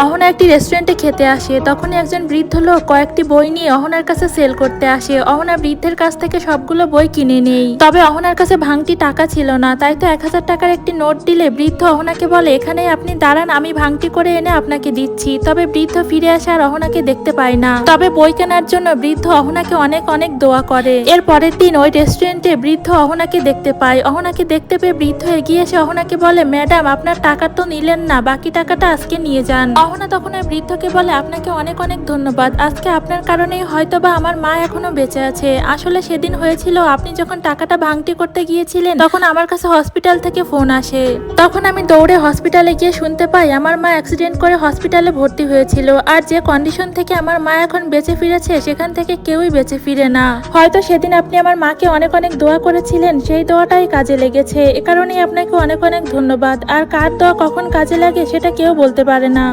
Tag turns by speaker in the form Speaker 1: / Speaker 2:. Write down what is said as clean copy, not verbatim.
Speaker 1: অহনা একটি রেস্টুরেন্টে খেতে আসে। তখনই একজন বৃদ্ধ লোক কয়েকটি বই নিয়ে অহনার কাছে সেল করতে আসে। অহনা বৃদ্ধের কাছ থেকে সবগুলো বই কিনে নেই। তবে অহনার কাছে ভাঙতি টাকা ছিল না, তাই তো 1000 টাকার একটি নোট দিলে বৃদ্ধ অহনাকে বলে, এখানে আপনি দাঁড়ান, আমি ভাঙতি করে এনে আপনাকে দিচ্ছি। তবে বৃদ্ধ ফিরে আসে আর অহনাকে দেখতে পায় না। তবে বই কেনার জন্য বৃদ্ধ অহনাকে অনেক অনেক দোয়া করে। এর পরের দিন ওই রেস্টুরেন্টে বৃদ্ধ অহনাকে দেখতে পায়। অহনাকে দেখতে পেয়ে বৃদ্ধ এগিয়ে এসে অহনাকে বলে, ম্যাডাম, আপনার টাকা তো নিলেন না, বাকি টাকাটা আজকে নিয়ে যান। অহনা তখন ওই বৃদ্ধকে বলে, আপনাকে অনেক অনেক ধন্যবাদ, আজকে আপনার কারণেই হয়তোবা আমার মা এখনো বেঁচে আছে। আসলে সেদিন হয়েছিল, আপনি যখন টাকাটা ভাঙতি করতে গিয়েছিলেন তখন আমার কাছে হসপিটাল থেকে ফোন আসে। তখন আমি দৌড়ে হসপিটালে গিয়ে শুনতে পাই আমার মা অ্যাক্সিডেন্ট করে হসপিটালে ভর্তি হয়েছিল। আর যে কন্ডিশন থেকে আমার মা এখন বেঁচে ফিরেছে সেখান থেকে কেউই বেঁচে ফিরে না। হয়তো সেদিন আপনি আমার মাকে অনেক অনেক দোয়া করেছিলেন, সেই দোয়াটাই কাজে লেগেছে। এ কারণেই আপনাকে অনেক অনেক ধন্যবাদ। আর কার দোয়া কখন কাজে লাগে সেটা কেউ বলতে পারে না।